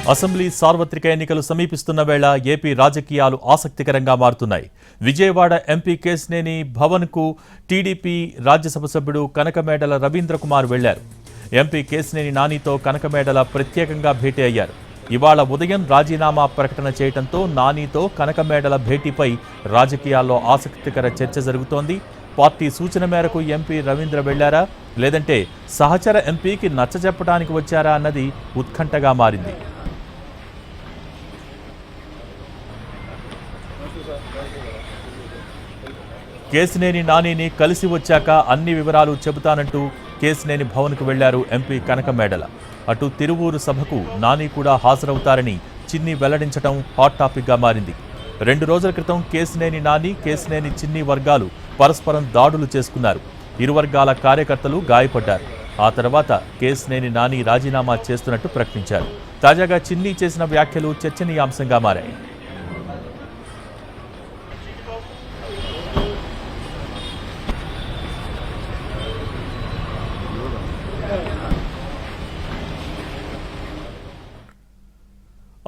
Assembly సార్వత్రిక ఎన్నికలు సమీపిస్తున్న వేళ ఏపీ రాజకీయాలు ఆసక్తికరంగా మారుతున్నాయి. విజయవాడ ఎంపీ కేశినేని భవన్కు టీడీపీ రాజ్యసభ సభ్యుడు కనకమేడల రవీంద్ర కుమార్ వెళ్లారు. ఎంపీ కేశినేని నానితో కనకమేడల ప్రత్యేకంగా భేటీ అయ్యారు. ఇవాళ ఉదయం రాజీనామా ప్రకటన చేయడంతో నానితో కనకమేడల భేటీపై రాజకీయాల్లో ఆసక్తికర చర్చ జరుగుతోంది. పార్టీ సూచన మేరకు ఎంపీ రవీంద్ర వెళ్లారా, లేదంటే సహచర ఎంపీకి నచ్చజెప్పడానికి వచ్చారా అన్నది ఉత్కంఠగా మారింది. కేశినేని నానిని కలిసి వచ్చాక అన్ని వివరాలు చెబుతానంటూ కేశినేని భవన్కు వెళ్లారు ఎంపీ కనకమేడల. అటు తిరువూరు సభకు నాని కూడా హాజరవుతారని చిన్ని వెల్లడించడం హాట్ టాపిక్గా మారింది. 2 రోజుల క్రితం కేశినేని నాని, కేశినేని చిన్ని వర్గాలు పరస్పరం దాడులు చేసుకున్నారు. ఇరు వర్గాల కార్యకర్తలు గాయపడ్డారు. ఆ తర్వాత కేశినేని నాని రాజీనామా చేస్తున్నట్టు ప్రకటించారు. తాజాగా చిన్ని చేసిన వ్యాఖ్యలు చర్చనీయాంశంగా మారాయి.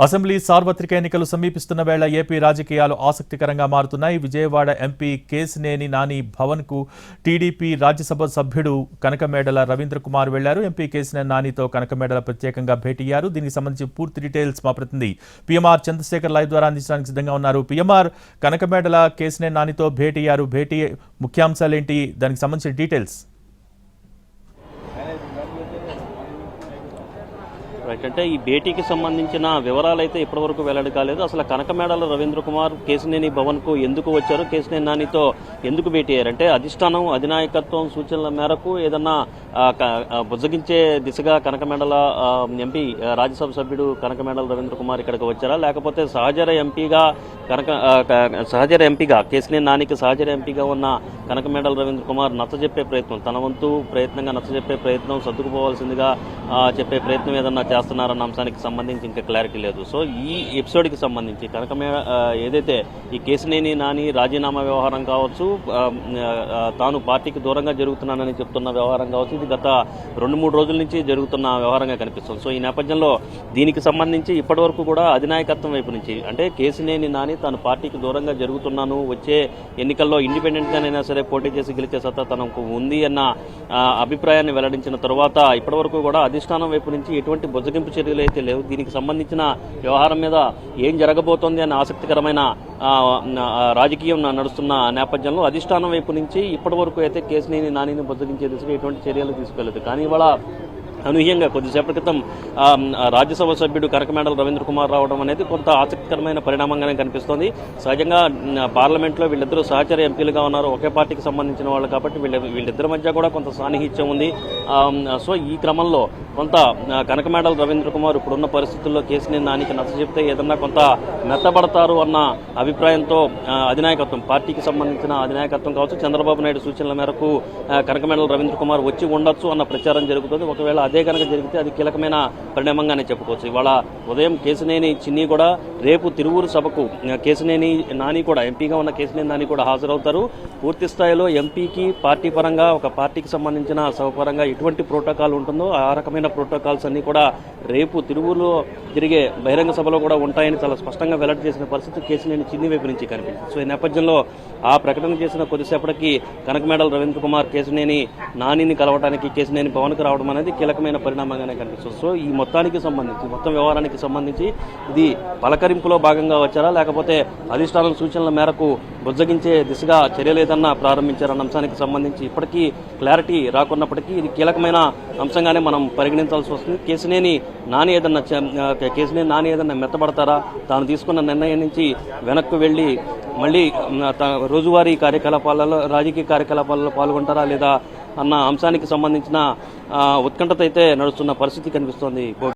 అసెంబ్లీ సార్వత్రిక ఎన్నికలు సమీపిస్తున్న వేళ ఏపీ రాజకీయాలు ఆసక్తికరంగా మారుతున్నాయి. విజయవాడ ఎంపీ కేశినేని నాని భవన్కు టీడీపీ రాజ్యసభ సభ్యుడు కనకమేడల రవీంద్ర కుమార్ వెళ్లారు. ఎంపీ కేశినేని నానితో కనకమేడల ప్రత్యేకంగా భేటీ అయ్యారు. దీనికి సంబంధించి పూర్తి డీటెయిల్స్ మా ప్రతినిధి పిఎంఆర్ చంద్రశేఖర్ లైవ్ ద్వారా అందించడానికి సిద్ధంగా ఉన్నారు. పిఎంఆర్, కనకమేడల కేశినేని నానితో భేటీ అయ్యారు. భేటీ ముఖ్యాంశాలు ఏంటి, దానికి సంబంధించిన డీటెయిల్స్? అంటే ఈ భేటీకి సంబంధించిన వివరాలు అయితే ఇప్పటివరకు వెల్లడి కాలేదు. అసలు కనకమేడల రవీంద్ర కుమార్ కేశినేని భవన్కు ఎందుకు వచ్చారు, కేశినేని నానితో ఎందుకు భేటీ అయ్యారంటే అధిష్టానం అధినాయకత్వం సూచనల మేరకు ఏదన్నా బుజ్జగించే దిశగా కనకమేడల ఎంపీ రాజ్యసభ సభ్యుడు కనకమేడల రవీంద్ర కుమార్ ఇక్కడికి వచ్చారా, లేకపోతే సహచర ఎంపీగా కేశినేని నానికి సహచర ఎంపీగా ఉన్న కనకమేడల రవీంద్ర కుమార్ నచ్చజెప్పే ప్రయత్నం, తన వంతు ప్రయత్నంగా నచ్చజెప్పే ప్రయత్నం, సర్దుకుపోవాల్సిందిగా చెప్పే ప్రయత్నం ఏదన్నా చేస్తున్నారన్న అంశానికి సంబంధించి ఇంకా క్లారిటీ లేదు. సో ఈ ఎపిసోడ్కి సంబంధించి ఏదైతే ఈ కేశినేని నాని రాజీనామా వ్యవహారం కావచ్చు, తాను పార్టీకి దూరంగా జరుగుతున్నానని చెప్తున్న వ్యవహారం కావచ్చు, ఇది గత 2-3 రోజుల నుంచి జరుగుతున్న వ్యవహారంగా కనిపిస్తుంది. సో ఈ నేపథ్యంలో దీనికి సంబంధించి ఇప్పటివరకు కూడా అధినాయకత్వం వైపు నుంచి అంటే కేశినేని నాని తాను పార్టీకి దూరంగా జరుగుతున్నాను, వచ్చే ఎన్నికల్లో ఇండిపెండెంట్గానైనా సరే పోటీ చేసి గెలిచే సత్తా తనకు ఉంది అన్న అభిప్రాయాన్ని వెల్లడించిన తర్వాత ఇప్పటివరకు కూడా అధిష్టానం వైపు నుంచి ఎటువంటి బుజ్జగింపు చర్యలు అయితే లేవు. దీనికి సంబంధించిన వ్యవహారం మీద ఏం జరగబోతోంది అనే ఆసక్తికరమైన రాజకీయం నడుస్తున్న నేపథ్యంలో అధిష్టానం వైపు నుంచి ఇప్పటి వరకు అయితే కేశినేని నానిని బుజ్జగించే దిశగా ఎటువంటి చర్యలు తీసుకోలేదు. కానీ ఇవాళ అనూహ్యంగా కొద్దిసేపటి క్రితం రాజ్యసభ సభ్యుడు కనకమేడల రవీంద్ర కుమార్ రావడం అనేది కొంత ఆసక్తికరమైన పరిణామంగానే కనిపిస్తోంది. సహజంగా పార్లమెంట్లో వీళ్ళిద్దరూ సహచర ఎంపీలుగా ఉన్నారు, ఒకే పార్టీకి సంబంధించిన వాళ్ళు కాబట్టి వీళ్ళిద్దరి మధ్య కూడా కొంత సాన్నిహిత్యం ఉంది. సో ఈ క్రమంలో కొంత కనకమేడల రవీంద్ర కుమార్ ఇప్పుడున్న పరిస్థితుల్లో కేశినేని నానికి నచ్చజెప్తే ఏదన్నా కొంత మెత్తబడతారు అన్న అభిప్రాయంతో అధినాయకత్వం, పార్టీకి సంబంధించిన అధినాయకత్వం కావచ్చు, చంద్రబాబు నాయుడు సూచనల మేరకు కనకమేడల రవీంద్ర కుమార్ వచ్చి ఉండొచ్చు అన్న ప్రచారం జరుగుతుంది. ఒకవేళ అదే కనుక జరిగితే అది కీలకమైన పరిణామంగానే చెప్పుకోవచ్చు. ఇవాళ ఉదయం కేశినేని చిన్ని కూడా రేపు తిరువూరు సభకు కేశినేని నాని కూడా ఎంపీగా ఉన్న కేశినేని నాని కూడా హాజరవుతారు. పూర్తి స్థాయిలో ఎంపీకి పార్టీ పరంగా ఒక పార్టీకి సంబంధించిన సభపరంగా ఎటువంటి ప్రోటోకాల్ ఉంటుందో ఆ రకమైన ప్రోటోకాల్స్ అన్ని కూడా రేపు తిరువూరులో జరిగే బహిరంగ సభలో కూడా ఉంటాయని చాలా స్పష్టంగా వెల్లడి చేసిన పరిస్థితి కేశినేని చిన్ని వైపు నుంచి కనిపించింది. సో ఈ నేపథ్యంలో ఆ ప్రకటన చేసిన కొద్దిసేపటికి కనకమేడల రవీంద్ర కుమార్ కేశినేని నానిని కలవడానికి కేశినేని భవన్కు రావడం అనేది కీలకమైన పరిణామంగానే కనిపిస్తుంది. సో ఈ మొత్తం వ్యవహారానికి సంబంధించి ఇది పలకరింపులో భాగంగా వచ్చారా, లేకపోతే అధిష్టానం సూచనల మేరకు బుజ్జగించే దిశగా చర్యలు ఏదన్నా ప్రారంభించారన్న అంశానికి సంబంధించి ఇప్పటికీ క్లారిటీ రాకున్నప్పటికీ ఇది కీలకమైన అంశంగానే మనం పరిగణించాల్సి వస్తుంది. కేశినేని నాని ఏదన్నా మెత్తబడతారా, తాను తీసుకున్న నిర్ణయం నుంచి వెనక్కు వెళ్ళి మళ్ళీ రోజువారీ రాజకీయ కార్యకలాపాలలో పాల్గొంటారా లేదా అన్న అంశానికి సంబంధించిన ఉత్కంఠత అయితే నడుస్తున్న పరిస్థితి కనిపిస్తోంది.